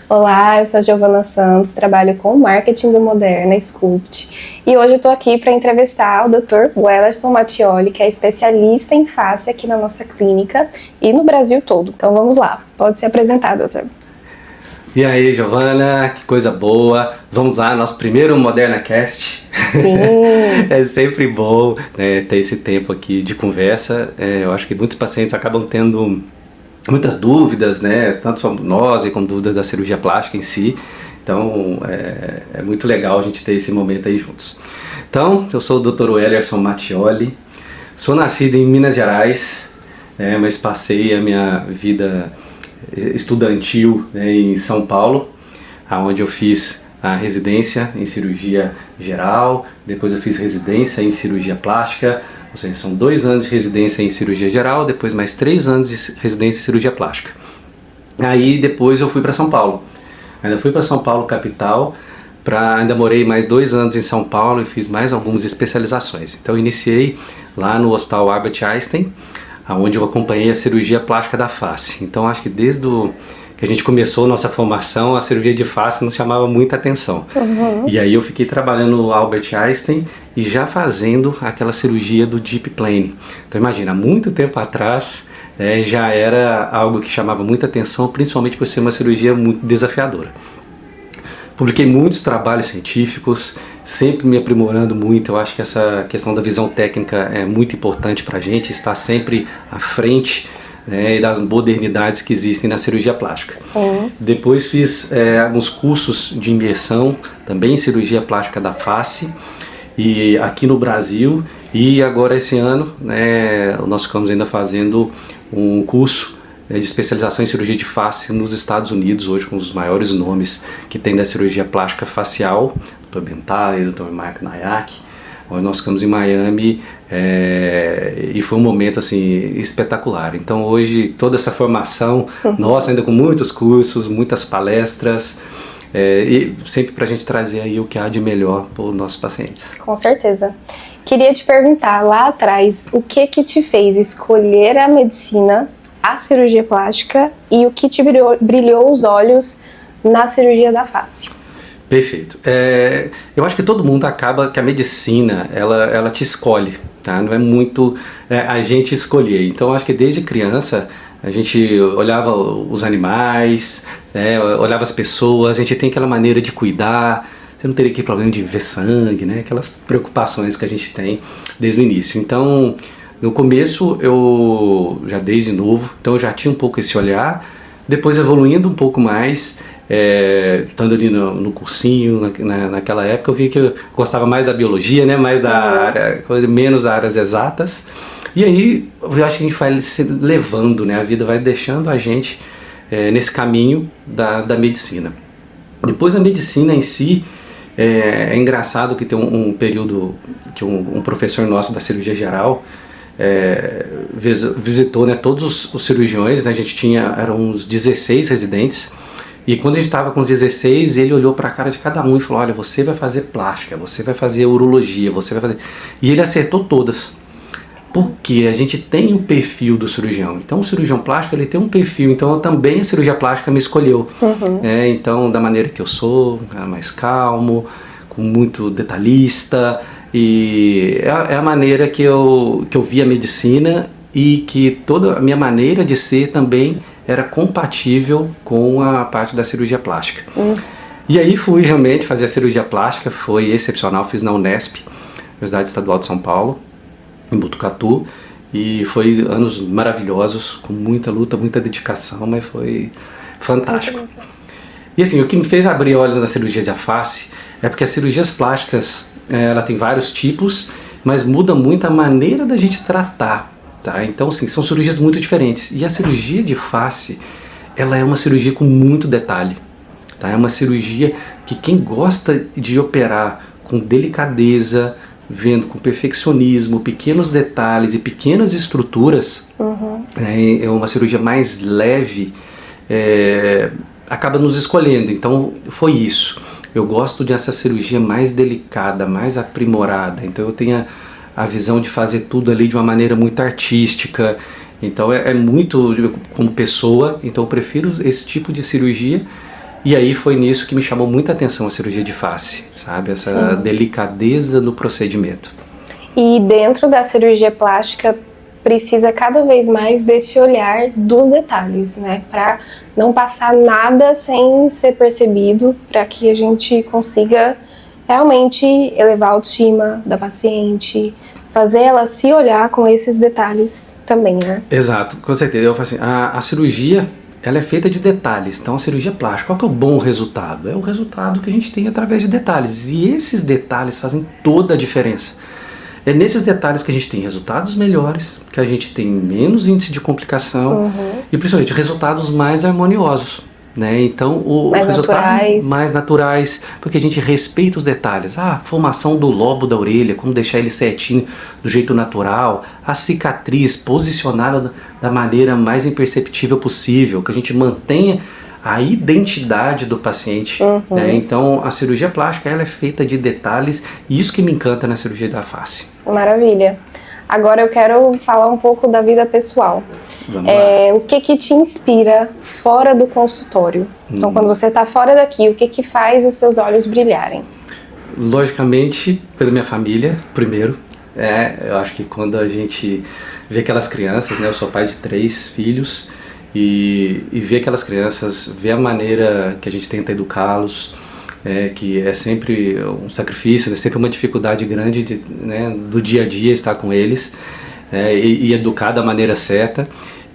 Olá, eu sou a Giovana Santos, trabalho com marketing do Moderna Sculpt e hoje eu estou aqui para entrevistar o Dr. Wellerson Mattioli, que é especialista em face aqui na nossa clínica e no Brasil todo. Então vamos lá, pode se apresentar, doutor. E aí, Giovana, que coisa boa. Vamos lá, nosso primeiro Moderna Cast. Sim. É sempre bom, né, ter esse tempo aqui de conversa. Eu acho que muitos pacientes acabam tendo muitas dúvidas, né, tanto sobre nós como dúvidas da cirurgia plástica em si. Então, é muito legal a gente ter esse momento aí juntos. Então, eu sou o Dr. Wellerson Mattioli, sou nascido em Minas Gerais, mas passei a minha vida estudantil, né, em São Paulo, onde eu fiz a residência em cirurgia geral, depois eu fiz residência em cirurgia plástica, ou seja, são 2 anos de residência em cirurgia geral, depois mais 3 anos de residência em cirurgia plástica. Aí depois eu fui para São Paulo, ainda fui para São Paulo capital, ainda morei mais 2 anos em São Paulo e fiz mais algumas especializações. Então eu iniciei lá no Hospital Albert Einstein, onde eu acompanhei a cirurgia plástica da face. Então acho que desde que a gente começou a nossa formação, a cirurgia de face nos chamava muita atenção. Uhum. E aí eu fiquei trabalhando no Albert Einstein e já fazendo aquela cirurgia do Deep Plane. Então imagina, há muito tempo atrás já era algo que chamava muita atenção, principalmente por ser uma cirurgia muito desafiadora. Publiquei muitos trabalhos científicos, sempre me aprimorando muito. Eu acho que essa questão da visão técnica é muito importante para a gente, estar sempre à frente, né, das modernidades que existem na cirurgia plástica. Sim. Depois fiz alguns cursos de imersão, também em cirurgia plástica da face, e aqui no Brasil. E agora esse ano, nós ficamos ainda fazendo um curso de especialização em cirurgia de face nos Estados Unidos, hoje com os maiores nomes que tem da cirurgia plástica facial, Dr. Bentali, Dr. Mark Nayak. Nós ficamos em Miami e foi um momento assim espetacular. Então hoje toda essa formação, nossa, ainda com muitos cursos, muitas palestras, e sempre para a gente trazer aí o que há de melhor para os nossos pacientes. Com certeza. Queria te perguntar lá atrás, o que te fez escolher a medicina, a cirurgia plástica, e o que te brilhou os olhos na cirurgia da face? Perfeito. Eu acho que todo mundo acaba que a medicina, ela te escolhe, tá? Não é muito a gente escolher. Então, eu acho que desde criança a gente olhava os animais, olhava as pessoas, a gente tem aquela maneira de cuidar. Você não teria aquele problema de ver sangue, né? Aquelas preocupações que a gente tem desde o início. Então, no começo, eu já desde novo, então eu já tinha um pouco esse olhar. Depois, evoluindo um pouco mais, estando ali no cursinho, naquela época, eu vi que eu gostava mais da biologia, né? Mais da área, menos das áreas exatas. E aí, eu acho que a gente vai se levando, né? A vida vai deixando a gente nesse caminho da medicina. Depois, a medicina em si, é engraçado que tem um período que um professor nosso da cirurgia geral visitou, né, todos os cirurgiões, né? A gente eram uns 16 residentes, e quando a gente estava com os 16, ele olhou para a cara de cada um e falou: olha, você vai fazer plástica, você vai fazer urologia, você vai fazer... E ele acertou todas, porque a gente tem um perfil do cirurgião. Então o cirurgião plástico, ele tem um perfil, então também a cirurgia plástica me escolheu. Uhum. Então, da maneira que eu sou, um cara mais calmo, muito detalhista, e é a maneira que eu vi a medicina, e que toda a minha maneira de ser também era compatível com a parte da cirurgia plástica. E aí fui realmente fazer a cirurgia plástica, foi excepcional, fiz na Unesp, Universidade Estadual de São Paulo, em Botucatu, e foi anos maravilhosos, com muita luta, muita dedicação, mas foi fantástico. E assim, o que me fez abrir olhos na cirurgia da face é porque as cirurgias plásticas, ela tem vários tipos, mas muda muito a maneira da gente tratar, tá? Então, assim, são cirurgias muito diferentes. E a cirurgia de face, ela é uma cirurgia com muito detalhe, tá? É uma cirurgia que quem gosta de operar com delicadeza, vendo com perfeccionismo, pequenos detalhes e pequenas estruturas, é uma cirurgia mais leve, acaba nos escolhendo. Então foi isso. Eu gosto dessa cirurgia mais delicada, mais aprimorada. Então eu tenho a visão de fazer tudo ali de uma maneira muito artística. Então é muito como pessoa. Então eu prefiro esse tipo de cirurgia E aí foi nisso que me chamou muita atenção a cirurgia de face, sabe? Essa delicadeza no procedimento. E dentro da cirurgia plástica precisa cada vez mais desse olhar dos detalhes, né? Para não passar nada sem ser percebido, para que a gente consiga realmente elevar a autoestima da paciente, fazer ela se olhar com esses detalhes também, né? Exato, com certeza. Eu falo assim, a cirurgia, ela é feita de detalhes. Então a cirurgia plástica, qual que é o bom resultado? É o resultado que a gente tem através de detalhes. E esses detalhes fazem toda a diferença. É nesses detalhes que a gente tem resultados melhores, que a gente tem menos índice de complicação e principalmente resultados mais harmoniosos, né? Então o resultado mais naturais, porque a gente respeita os detalhes. A formação do lobo da orelha, como deixar ele certinho do jeito natural, a cicatriz posicionada da maneira mais imperceptível possível, que a gente mantenha a identidade do paciente, né? Então a cirurgia plástica ela é feita de detalhes e isso que me encanta na cirurgia da face. Maravilha. Agora eu quero falar um pouco da vida pessoal. Vamos lá. O que te inspira fora do consultório? Então quando você está fora daqui, o que faz os seus olhos brilharem? Logicamente pela minha família, primeiro. Eu acho que quando a gente vê aquelas crianças, né? Eu sou pai de 3 filhos. E ver aquelas crianças, ver a maneira que a gente tenta educá-los, que é sempre um sacrifício, é sempre uma dificuldade grande né, do dia a dia estar com eles e educar da maneira certa.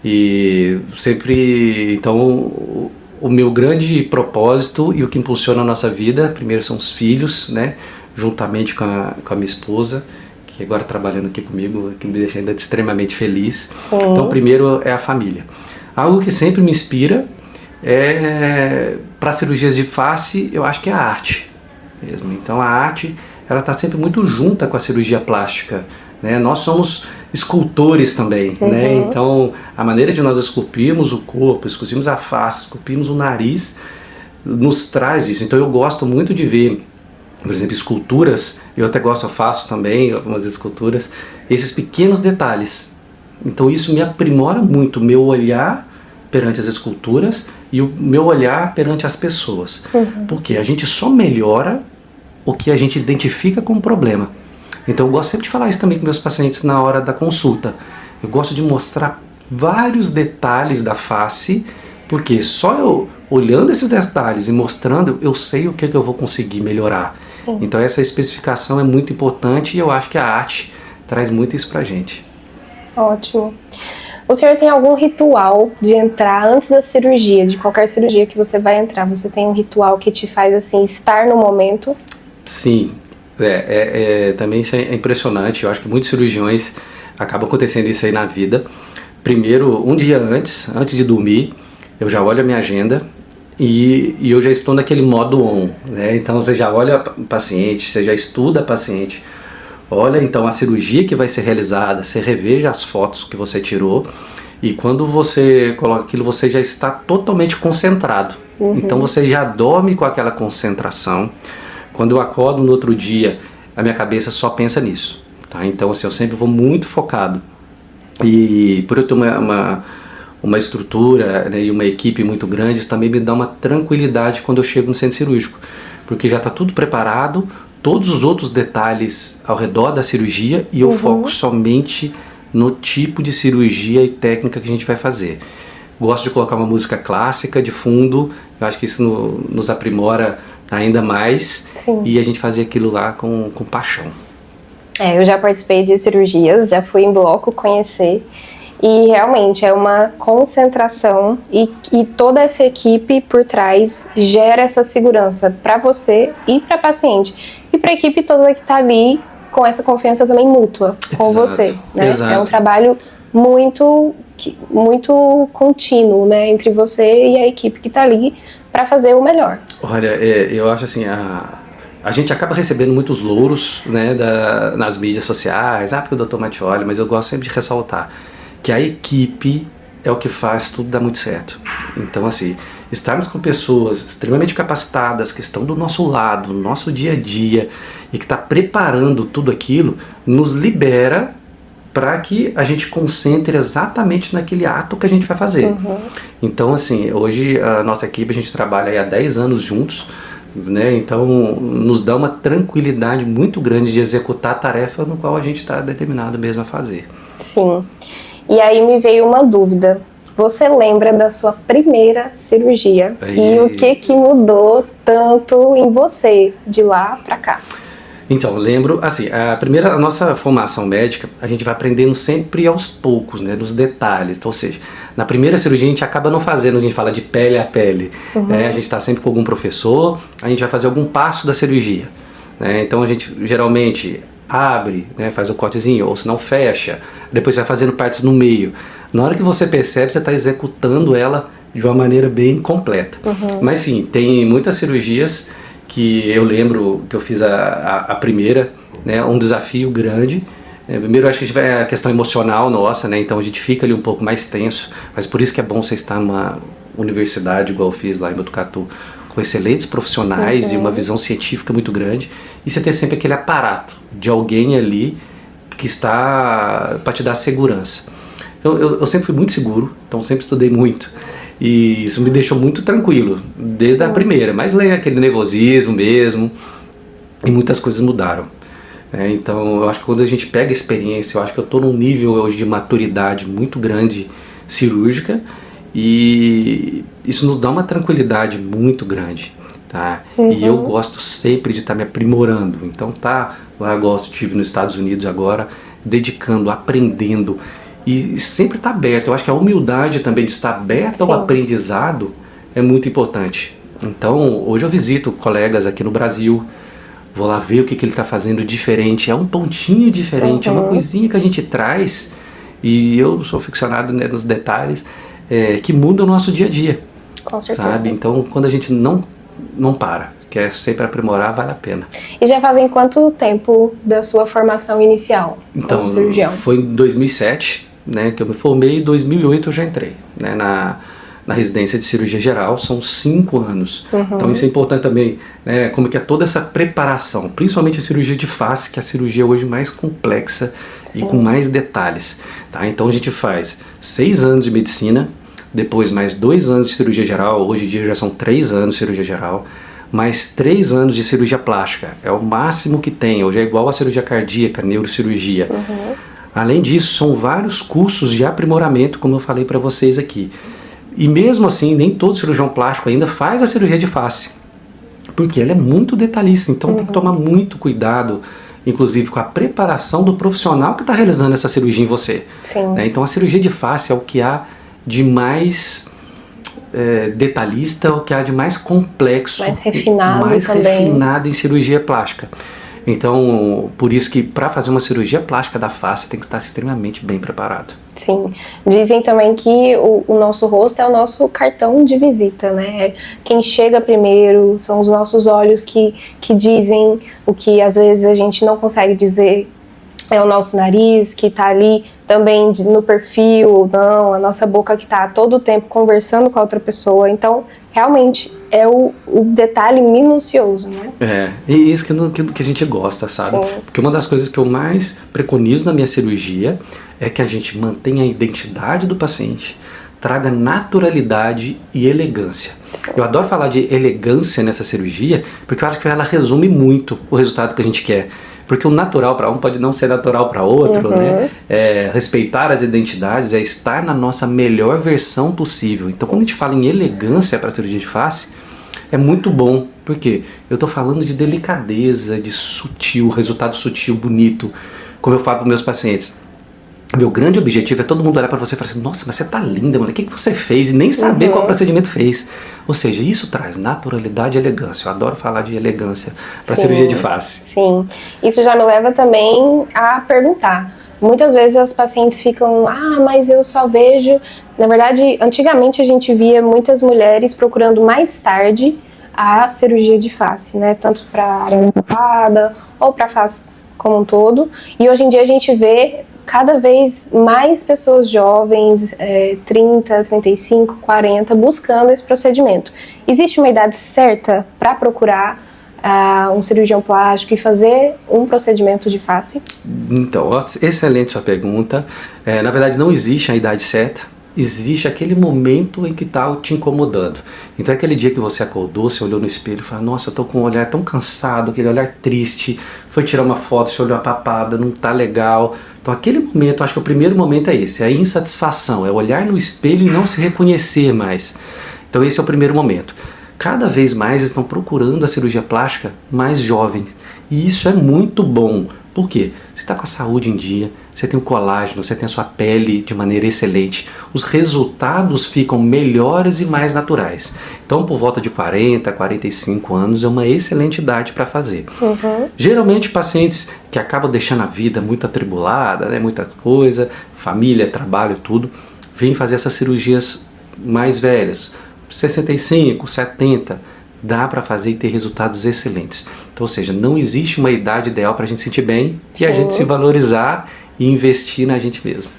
E sempre, então, o meu grande propósito e o que impulsiona a nossa vida, primeiro são os filhos, né, juntamente com a minha esposa, que agora trabalhando aqui comigo, que me deixa ainda extremamente feliz. Sim. Então, primeiro é a família. Algo que sempre me inspira para cirurgias de face, eu acho que é a arte mesmo. Então a arte ela está sempre muito junta com a cirurgia plástica, né? Nós somos escultores também, né? Então a maneira de nós esculpirmos o corpo, esculpirmos a face, esculpirmos o nariz, nos traz isso. Então eu gosto muito de ver, por exemplo, esculturas, eu faço também algumas esculturas, esses pequenos detalhes. Então isso me aprimora muito o meu olhar perante as esculturas e o meu olhar perante as pessoas. Porque a gente só melhora o que a gente identifica como problema. Então eu gosto sempre de falar isso também com meus pacientes na hora da consulta. Eu gosto de mostrar vários detalhes da face, porque só eu olhando esses detalhes e mostrando, eu sei o que eu vou conseguir melhorar. Sim. Então essa especificação é muito importante e eu acho que a arte traz muito isso pra gente. Ótimo. O senhor tem algum ritual de entrar antes da cirurgia, de qualquer cirurgia que você vai entrar? Você tem um ritual que te faz assim estar no momento? Sim, também isso é impressionante. Eu acho que muitos cirurgiões acabam acontecendo isso aí na vida. Primeiro, um dia antes de dormir, eu já olho a minha agenda e eu já estou naquele modo on, né? Então você já olha o paciente, você já estuda a paciente. Olha então a cirurgia que vai ser realizada, você reveja as fotos que você tirou e quando você coloca aquilo você já está totalmente concentrado. Então você já dorme com aquela concentração. Quando eu acordo no outro dia, a minha cabeça só pensa nisso. Tá? Então assim, eu sempre vou muito focado. E por eu ter uma estrutura, né, e uma equipe muito grande, isso também me dá uma tranquilidade quando eu chego no centro cirúrgico. Porque já está tudo preparado, todos os outros detalhes ao redor da cirurgia e eu foco somente no tipo de cirurgia e técnica que a gente vai fazer. Gosto de colocar uma música clássica de fundo, eu acho que isso nos aprimora ainda mais. Sim. E a gente fazer aquilo lá com paixão. Eu já participei de cirurgias, já fui em bloco conhecer e realmente é uma concentração e toda essa equipe por trás gera essa segurança para você e para paciente e para a equipe toda que está ali com essa confiança também mútua com você, né? Exato. É um trabalho muito contínuo, né, entre você e a equipe que está ali para fazer o melhor. Olha, eu acho assim, a gente acaba recebendo muitos louros, né, nas mídias sociais, porque o Dr. Mattioli, mas eu gosto sempre de ressaltar que a equipe é o que faz tudo dar muito certo. Então assim, estarmos com pessoas extremamente capacitadas, que estão do nosso lado, no nosso dia a dia, e que está preparando tudo aquilo, nos libera para que a gente concentre exatamente naquele ato que a gente vai fazer. Então, assim, hoje a nossa equipe, a gente trabalha aí há 10 anos juntos, né? Então, nos dá uma tranquilidade muito grande de executar a tarefa no qual a gente está determinado mesmo a fazer. Sim. E aí me veio uma dúvida. Você lembra da sua primeira cirurgia? E o que mudou tanto em você de lá para cá? Então, lembro, assim, a nossa formação médica, a gente vai aprendendo sempre aos poucos, né, nos detalhes. Então, ou seja, na primeira cirurgia a gente acaba não fazendo, a gente fala de pele a pele. Né? A gente está sempre com algum professor, a gente vai fazer algum passo da cirurgia. Né? Então, a gente geralmente abre, né, faz o cortezinho, ou se não fecha, depois vai fazendo partes no meio. Na hora que você percebe, você está executando ela de uma maneira bem completa. Mas sim, tem muitas cirurgias que eu lembro que eu fiz a primeira, né, um desafio grande. Primeiro, eu acho que é a questão emocional nossa, né, então a gente fica ali um pouco mais tenso, mas por isso que é bom você estar numa universidade, igual eu fiz lá em Botucatu, com excelentes profissionais e uma visão científica muito grande, e você ter sempre aquele aparato de alguém ali que está para te dar segurança. Então eu sempre fui muito seguro, então sempre estudei muito. E isso me deixou muito tranquilo, desde a primeira. Mas aquele nervosismo mesmo, e muitas coisas mudaram. Então eu acho que quando a gente pega a experiência, eu acho que eu estou num nível hoje de maturidade muito grande cirúrgica, e isso nos dá uma tranquilidade muito grande. Tá? E eu gosto sempre de estar me aprimorando. Então lá eu estive nos Estados Unidos agora, dedicando, aprendendo, e sempre está aberto. Eu acho que a humildade também de estar aberto ao aprendizado é muito importante. Então, hoje eu visito colegas aqui no Brasil, vou lá ver o que ele está fazendo diferente. É um pontinho diferente, é uma coisinha que a gente traz, e eu sou aficionado, né, nos detalhes, que muda o nosso dia a dia. Com certeza. Sabe? Então, quando a gente não para, quer sempre aprimorar, vale a pena. E já fazem quanto tempo da sua formação inicial como cirurgião? Foi em 2007, né, que eu me formei. Em 2008 eu já entrei, né, na residência de cirurgia geral. São 5 anos. Então isso é importante também, né, como que é toda essa preparação, principalmente a cirurgia de face, que é a cirurgia hoje mais complexa e com mais detalhes. Tá? Então a gente faz 6 anos de medicina, depois mais 2 anos de cirurgia geral, hoje em dia já são 3 anos de cirurgia geral, mais 3 anos de cirurgia plástica, é o máximo que tem, hoje é igual a cirurgia cardíaca, neurocirurgia. Além disso, são vários cursos de aprimoramento, como eu falei para vocês aqui. E mesmo assim, nem todo cirurgião plástico ainda faz a cirurgia de face, porque ela é muito detalhista, então tem que tomar muito cuidado, inclusive com a preparação do profissional que está realizando essa cirurgia em você. Né? Então a cirurgia de face é o que há de mais detalhista, o que há de mais complexo, mais refinado refinado em cirurgia plástica. Então, por isso que para fazer uma cirurgia plástica da face tem que estar extremamente bem preparado. Sim, dizem também que o nosso rosto é o nosso cartão de visita, né? Quem chega primeiro são os nossos olhos que dizem o que às vezes a gente não consegue dizer. É o nosso nariz que está ali também no perfil ou não, a nossa boca que está todo o tempo conversando com a outra pessoa. Então, realmente é o detalhe minucioso, né? E isso que a gente gosta, sabe? Sim. Porque uma das coisas que eu mais preconizo na minha cirurgia é que a gente mantenha a identidade do paciente, traga naturalidade e elegância. Sim. Eu adoro falar de elegância nessa cirurgia, porque eu acho que ela resume muito o resultado que a gente quer. Porque o natural para um pode não ser natural para outro, né? Respeitar as identidades é estar na nossa melhor versão possível. Então, quando a gente fala em elegância para a cirurgia de face, é muito bom. Por quê? Eu estou falando de delicadeza, de sutil, resultado sutil, bonito. Como eu falo para meus pacientes, meu grande objetivo é todo mundo olhar para você e falar assim: nossa, mas você tá linda, mano, o que você fez? E nem saber qual procedimento fez. Ou seja, isso traz naturalidade e elegância. Eu adoro falar de elegância para cirurgia de face. Sim, isso já me leva também a perguntar. Muitas vezes as pacientes ficam, mas eu só vejo... Na verdade, antigamente a gente via muitas mulheres procurando mais tarde a cirurgia de face, né? Tanto para a área ocupada ou para a face como um todo. E hoje em dia a gente vê cada vez mais pessoas jovens, 30, 35, 40, buscando esse procedimento. Existe uma idade certa para procurar um cirurgião plástico e fazer um procedimento de face? Então, excelente sua pergunta. Na verdade, não existe a idade certa. Existe aquele momento em que está te incomodando. Então é aquele dia que você acordou, você olhou no espelho e falou: nossa, eu tô com um olhar tão cansado, aquele olhar triste, foi tirar uma foto, você olhou a papada, não tá legal. Então aquele momento, acho que o primeiro momento é esse, é a insatisfação, é olhar no espelho e não se reconhecer mais. Então esse é o primeiro momento. Cada vez mais estão procurando a cirurgia plástica mais jovens. E isso é muito bom. Por quê? Você está com a saúde em dia, você tem o colágeno, você tem a sua pele de maneira excelente, os resultados ficam melhores e mais naturais. Então, por volta de 40, 45 anos é uma excelente idade para fazer. Geralmente, pacientes que acabam deixando a vida muito atribulada, né, muita coisa, família, trabalho, tudo, vêm fazer essas cirurgias mais velhas, 65, 70, dá para fazer e ter resultados excelentes. Então, ou seja, não existe uma idade ideal para a gente se sentir bem e a gente se valorizar e investir na gente mesmo.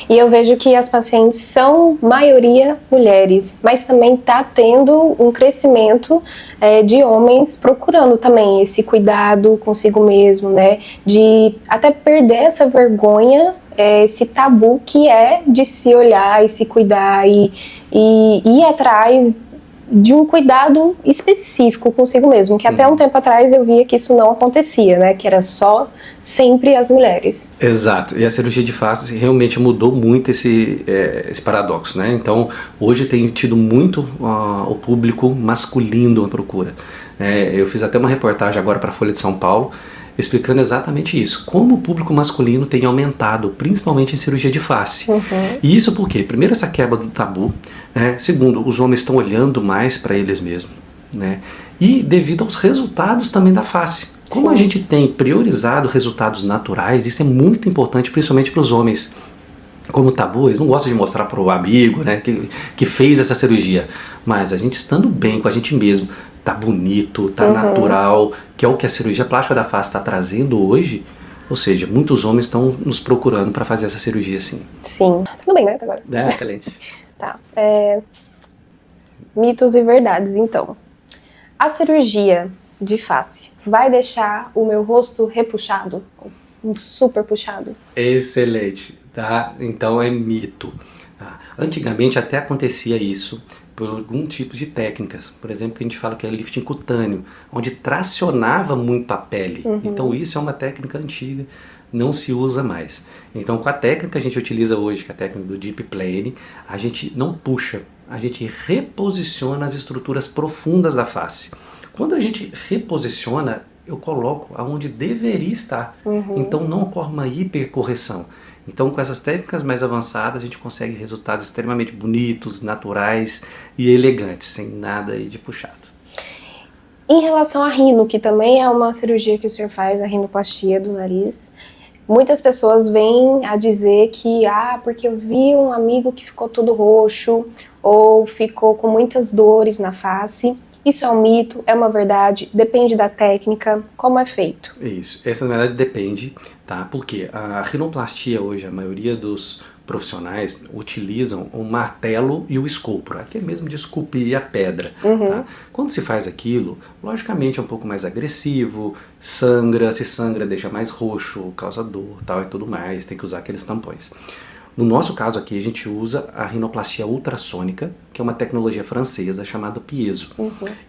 E eu vejo que as pacientes são maioria mulheres, mas também está tendo um crescimento de homens procurando também esse cuidado consigo mesmo, né? De até perder essa vergonha, esse tabu que é de se olhar e se cuidar e ir atrás de um cuidado específico consigo mesmo, que até um tempo atrás eu via que isso não acontecia, né? Que era só sempre as mulheres. Exato, e a cirurgia de face realmente mudou muito esse paradoxo, né? Então, hoje tem tido muito o público masculino à procura. Eu fiz até uma reportagem agora para a Folha de São Paulo, explicando exatamente isso, como o público masculino tem aumentado, principalmente em cirurgia de face. E isso por quê? Primeiro, essa quebra do tabu, segundo, os homens estão olhando mais para eles mesmos, né? E devido aos resultados também da face. Como a gente tem priorizado resultados naturais, isso é muito importante, principalmente para os homens. Como tabu, eles não gostam de mostrar para o amigo, né, que fez essa cirurgia, mas a gente estando bem com a gente mesmo, tá bonito, tá natural, que é o que a cirurgia plástica da face está trazendo hoje. Ou seja, muitos homens estão nos procurando para fazer essa cirurgia sim. Sim. Tudo bem, né? Agora. Excelente. Tá. Mitos e verdades, então. A cirurgia de face vai deixar o meu rosto repuxado? Super puxado? Excelente, tá? Então é mito. Tá? Antigamente até acontecia isso por algum tipo de técnicas, por exemplo, que a gente fala que é lifting cutâneo, onde tracionava muito a pele. Então isso é uma técnica antiga, não se usa mais. Então com a técnica que a gente utiliza hoje, que é a técnica do Deep Plane, a gente não puxa, a gente reposiciona as estruturas profundas da face. Quando a gente reposiciona, eu coloco aonde deveria estar. Então não ocorre uma hipercorreção. Então com essas técnicas mais avançadas a gente consegue resultados extremamente bonitos, naturais e elegantes, sem nada de puxado. Em relação à rino, que também é uma cirurgia que o senhor faz, a rinoplastia do nariz, muitas pessoas vêm a dizer que, porque eu vi um amigo que ficou todo roxo ou ficou com muitas dores na face. Isso é um mito, é uma verdade, depende da técnica, como é feito? Isso, essa na verdade depende, tá? Porque a rinoplastia hoje, a maioria dos profissionais utilizam o martelo e o esculpro, aquele mesmo de esculpir a pedra. Tá? Quando se faz aquilo, logicamente é um pouco mais agressivo, sangra, se sangra deixa mais roxo, causa dor tal, e tudo mais, tem que usar aqueles tampões. No nosso caso aqui, a gente usa a rinoplastia ultrassônica, que é uma tecnologia francesa chamada piezo.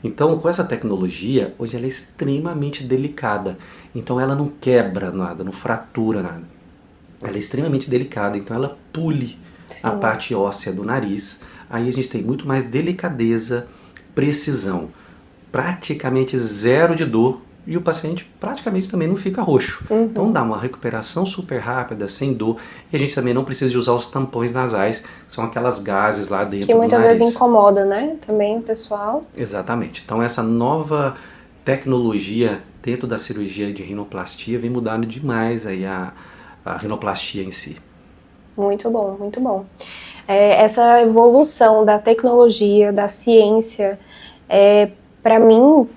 Então, com essa tecnologia, hoje ela é extremamente delicada. Então, ela não quebra nada, não fratura nada. Ela é extremamente delicada, então ela pule a parte óssea do nariz. Aí a gente tem muito mais delicadeza, precisão, praticamente zero de dor. E o paciente praticamente também não fica roxo. Então dá uma recuperação super rápida, sem dor. E a gente também não precisa de usar os tampões nasais, que são aquelas gases lá dentro do nariz. Que muitas vezes incomoda, né? Também o pessoal. Exatamente. Então essa nova tecnologia dentro da cirurgia de rinoplastia vem mudando demais aí a rinoplastia em si. Muito bom, muito bom. Essa evolução da tecnologia, da ciência, para mim,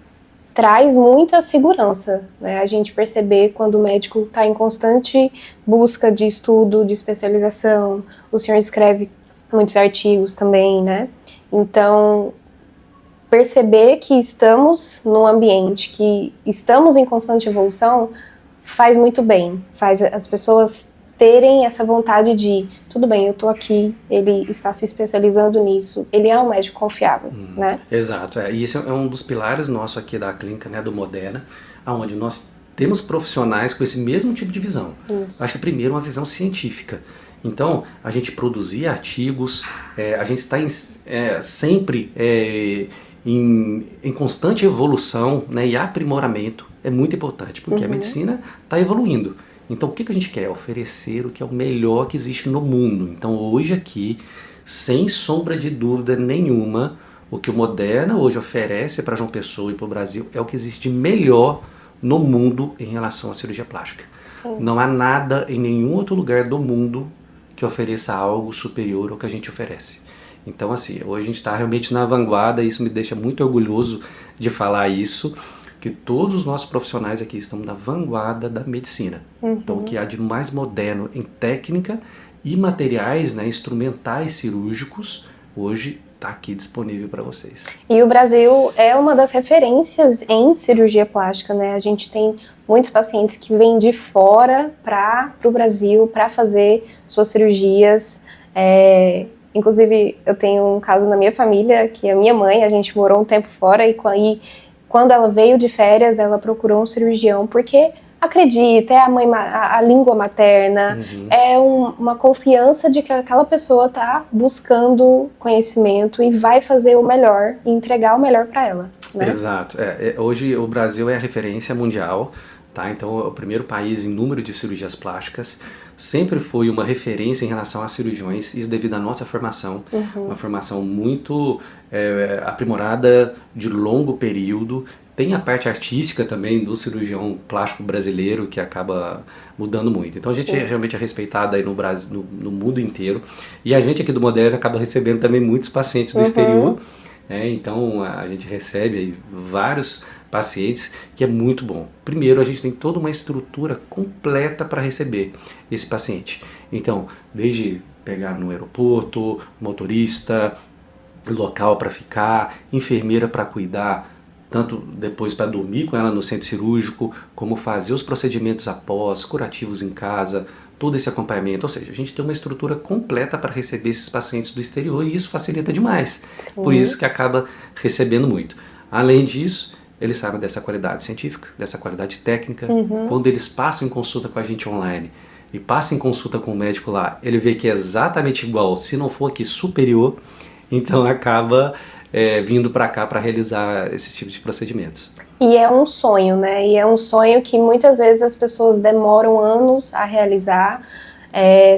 traz muita segurança, né? A gente perceber quando o médico está em constante busca de estudo, de especialização. O senhor escreve muitos artigos também, né? Então, perceber que estamos num ambiente, que estamos em constante evolução, faz muito bem. Faz as pessoas terem essa vontade de, tudo bem, eu tô aqui, ele está se especializando nisso, ele é um médico confiável, né? Exato, e esse é um dos pilares nosso aqui da clínica, né, do Moderna, onde nós temos profissionais com esse mesmo tipo de visão. Isso. Acho que primeiro uma visão científica. Então, a gente produzir artigos, a gente está sempre em constante evolução, né, e aprimoramento é muito importante, porque a medicina está evoluindo. Então, o que a gente quer? Oferecer o que é o melhor que existe no mundo. Então, hoje aqui, sem sombra de dúvida nenhuma, o que o Moderna hoje oferece para João Pessoa e para o Brasil é o que existe de melhor no mundo em relação à cirurgia plástica. Sim. Não há nada em nenhum outro lugar do mundo que ofereça algo superior ao que a gente oferece. Então, assim, hoje a gente está realmente na vanguarda e isso me deixa muito orgulhoso de falar isso, que todos os nossos profissionais aqui estão na vanguarda da medicina. Então, o que há de mais moderno em técnica e materiais, né, instrumentais cirúrgicos, hoje está aqui disponível para vocês. E o Brasil é uma das referências em cirurgia plástica, né? A gente tem muitos pacientes que vêm de fora para o Brasil para fazer suas cirurgias. Inclusive, eu tenho um caso na minha família, que a minha mãe, a gente morou um tempo fora e quando ela veio de férias, ela procurou um cirurgião, porque acredita, é a língua materna, é uma confiança de que aquela pessoa está buscando conhecimento e vai fazer o melhor e entregar o melhor para ela. Né? Exato. Hoje o Brasil é a referência mundial, tá? Então é o primeiro país em número de cirurgias plásticas. Sempre foi uma referência em relação a cirurgiões, isso devido à nossa formação, uma formação muito aprimorada, de longo período. Tem a parte artística também do cirurgião plástico brasileiro que acaba mudando muito. Então a gente realmente é respeitado aí no Brasil, no mundo inteiro. E a gente aqui do Moderna acaba recebendo também muitos pacientes do exterior. Então a gente recebe aí vários pacientes, que é muito bom. Primeiro, a gente tem toda uma estrutura completa para receber esse paciente. Então, desde pegar no aeroporto, motorista, local para ficar, enfermeira para cuidar, tanto depois para dormir com ela no centro cirúrgico, como fazer os procedimentos após, curativos em casa, todo esse acompanhamento. Ou seja, a gente tem uma estrutura completa para receber esses pacientes do exterior e isso facilita demais. Por isso que acaba recebendo muito. Além disso, eles sabem dessa qualidade científica, dessa qualidade técnica. Quando eles passam em consulta com a gente online e passam em consulta com o médico lá, ele vê que é exatamente igual, se não for aqui superior, então acaba vindo para cá para realizar esses tipos de procedimentos. E é um sonho, né? E é um sonho que muitas vezes as pessoas demoram anos a realizar.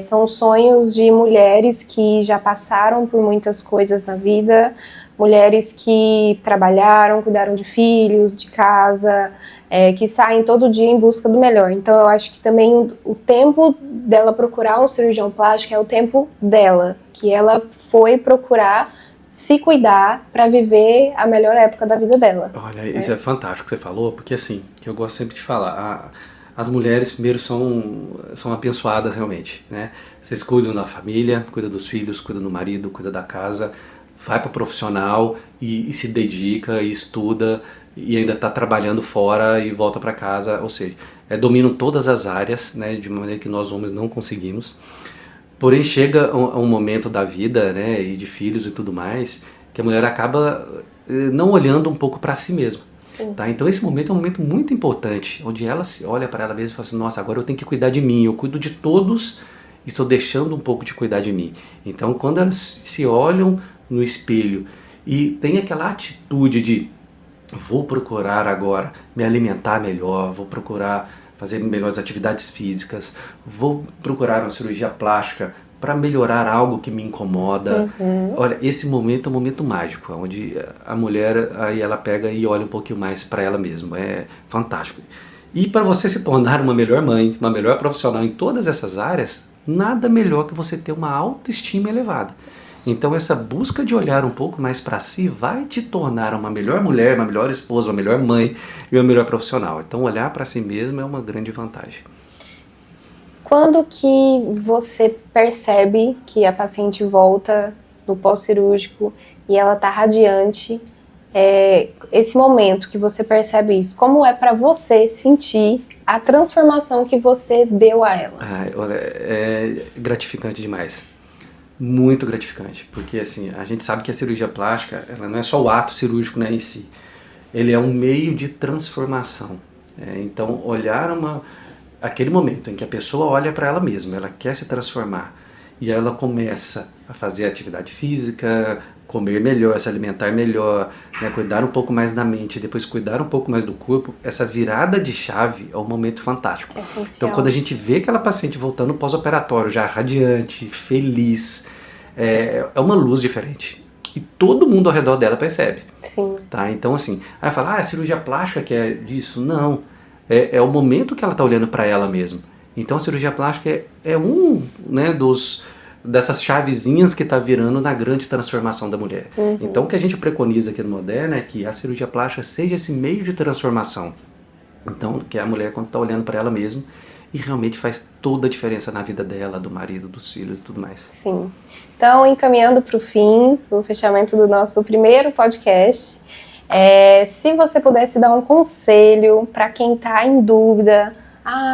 São sonhos de mulheres que já passaram por muitas coisas na vida, mulheres que trabalharam, cuidaram de filhos, de casa, que saem todo dia em busca do melhor. Então eu acho que também o tempo dela procurar um cirurgião plástico é o tempo dela, que ela foi procurar se cuidar para viver a melhor época da vida dela. Olha, isso é fantástico que você falou, porque assim, que eu gosto sempre de falar, as mulheres primeiro são abençoadas realmente, né? Vocês cuidam da família, cuidam dos filhos, cuidam do marido, cuidam da casa, vai para o profissional e se dedica e estuda e ainda está trabalhando fora e volta para casa, ou seja, dominam todas as áreas, né, de uma maneira que nós homens não conseguimos. Porém chega um momento da vida, né, e de filhos e tudo mais, que a mulher acaba não olhando um pouco para si mesma. Tá? Então esse momento é um momento muito importante, onde ela se olha para ela mesma e fala assim, nossa, agora eu tenho que cuidar de mim, eu cuido de todos e estou deixando um pouco de cuidar de mim. Então quando elas se olham no espelho e tem aquela atitude de vou procurar agora me alimentar melhor, vou procurar fazer melhores atividades físicas, vou procurar uma cirurgia plástica para melhorar algo que me incomoda. Olha, esse momento é um momento mágico, onde a mulher aí ela pega e olha um pouquinho mais para ela mesma, é fantástico. E para você se tornar uma melhor mãe, uma melhor profissional em todas essas áreas, nada melhor que você ter uma autoestima elevada. Então essa busca de olhar um pouco mais para si vai te tornar uma melhor mulher, uma melhor esposa, uma melhor mãe e uma melhor profissional. Então olhar para si mesmo é uma grande vantagem. Quando que você percebe que a paciente volta no pós-cirúrgico e ela está radiante esse momento que você percebe isso, como é para você sentir a transformação que você deu a ela? Olha, é gratificante demais. Muito gratificante, porque assim, a gente sabe que a cirurgia plástica, ela não é só o ato cirúrgico, né, em si. Ele é um meio de transformação. Então, aquele momento em que a pessoa olha para ela mesma, ela quer se transformar, e ela começa a fazer atividade física, comer melhor, se alimentar melhor, né, cuidar um pouco mais da mente, depois cuidar um pouco mais do corpo, essa virada de chave é um momento fantástico. Essencial. Então, quando a gente vê aquela paciente voltando pós-operatório, já radiante, feliz, é uma luz diferente. E todo mundo ao redor dela percebe. Sim. Tá? Então, assim, aí fala, a cirurgia plástica que é disso? Não. É o momento que ela está olhando para ela mesma. Então, a cirurgia plástica é um, né, dessas chavezinhas que está virando na grande transformação da mulher. Então, o que a gente preconiza aqui no Moderna é que a cirurgia plástica seja esse meio de transformação. Então, que a mulher, quando está olhando para ela mesma, e realmente faz toda a diferença na vida dela, do marido, dos filhos e tudo mais. Sim. Então, encaminhando para o fim, para o fechamento do nosso primeiro podcast, se você pudesse dar um conselho para quem está em dúvida,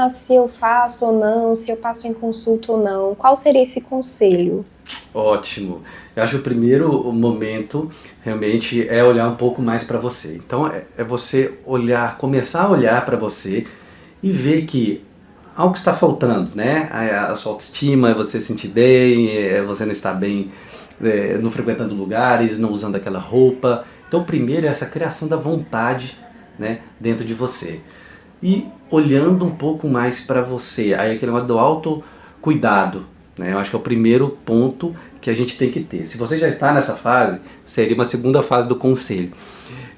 se eu faço ou não, se eu passo em consulta ou não, qual seria esse conselho? Ótimo. Eu acho que o primeiro momento realmente é olhar um pouco mais para você. Então é você olhar, começar a olhar para você e ver que algo está faltando, né? A sua autoestima, é você se sentir bem, é você não estar bem, não frequentando lugares, não usando aquela roupa. Então primeiro é essa criação da vontade, né, dentro de você. E olhando um pouco mais para você, aí aquele negócio do autocuidado, né? Eu acho que é o primeiro ponto que a gente tem que ter. Se você já está nessa fase, seria uma segunda fase do conselho.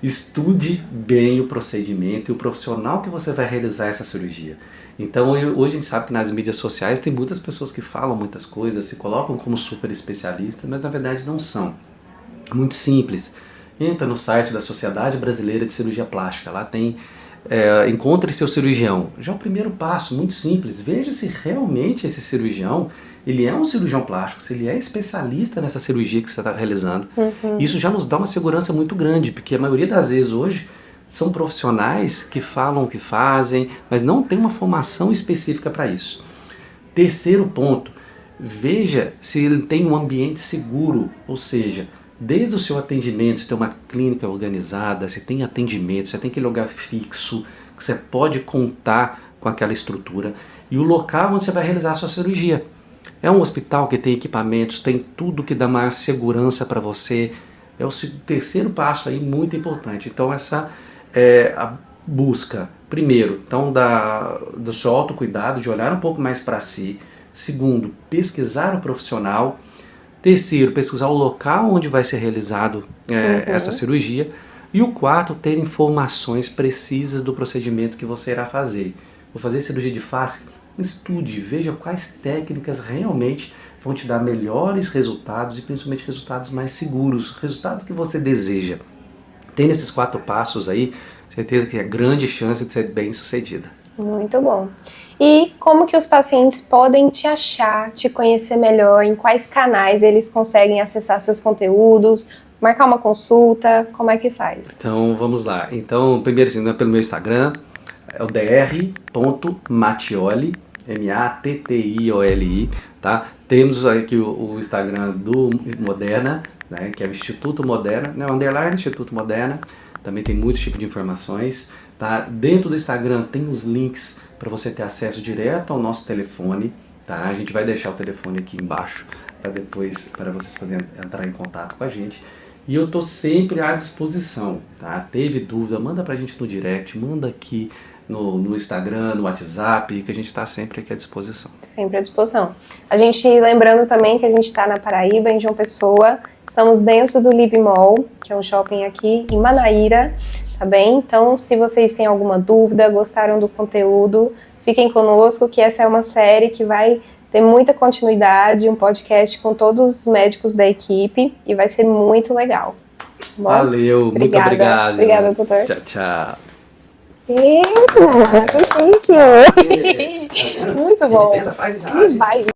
Estude bem o procedimento e o profissional que você vai realizar essa cirurgia. Então hoje a gente sabe que nas mídias sociais tem muitas pessoas que falam muitas coisas, se colocam como super especialistas, mas na verdade não são. Muito simples. Entra no site da Sociedade Brasileira de Cirurgia Plástica, lá tem encontre seu cirurgião. Já é o primeiro passo, muito simples. Veja se realmente esse cirurgião, ele é um cirurgião plástico, se ele é especialista nessa cirurgia que você está realizando. Isso já nos dá uma segurança muito grande, porque a maioria das vezes hoje são profissionais que falam o que fazem, mas não tem uma formação específica para isso. Terceiro ponto, veja se ele tem um ambiente seguro, ou seja, desde o seu atendimento, se tem uma clínica organizada, se tem atendimento, se tem aquele lugar fixo, que você pode contar com aquela estrutura, e o local onde você vai realizar a sua cirurgia. É um hospital que tem equipamentos, tem tudo que dá maior segurança para você. É o terceiro passo aí muito importante. Então essa é a busca, primeiro, então do seu autocuidado, de olhar um pouco mais para si. Segundo, pesquisar o profissional. Terceiro, pesquisar o local onde vai ser realizado essa cirurgia. E o quarto, ter informações precisas do procedimento que você irá fazer. Vou fazer cirurgia de face? Estude, veja quais técnicas realmente vão te dar melhores resultados e principalmente resultados mais seguros, resultado que você deseja. Tem esses 4 passos aí, certeza que é grande chance de ser bem sucedida. Muito bom. E como que os pacientes podem te achar, te conhecer melhor, em quais canais eles conseguem acessar seus conteúdos, marcar uma consulta, como é que faz? Então vamos lá. Então primeiro assim, pelo meu Instagram, é o dr.mattioli, M-A-T-T-I-O-L-I, tá? Temos aqui o Instagram do Moderna, né, que é o Instituto Moderna, né, underline Instituto Moderna, também tem muitos tipos de informações, tá? Dentro do Instagram tem os links para você ter acesso direto ao nosso telefone, tá? A gente vai deixar o telefone aqui embaixo para depois, para vocês poderem entrar em contato com a gente. E eu tô sempre à disposição, tá? Teve dúvida, manda pra gente no direct, manda aqui no Instagram, no WhatsApp, que a gente está sempre aqui à disposição. Sempre à disposição. A gente, lembrando também que a gente está na Paraíba, em João Pessoa, estamos dentro do Live Mall, que é um shopping aqui em Manaíra, tá bem? Então, se vocês têm alguma dúvida, gostaram do conteúdo, fiquem conosco, que essa é uma série que vai ter muita continuidade, um podcast com todos os médicos da equipe, e vai ser muito legal. Bom, valeu, muito obrigado. Obrigada, doutor. Tchau, tchau. Eita, que chique! Muito bom. Pensa, faz já. Vai.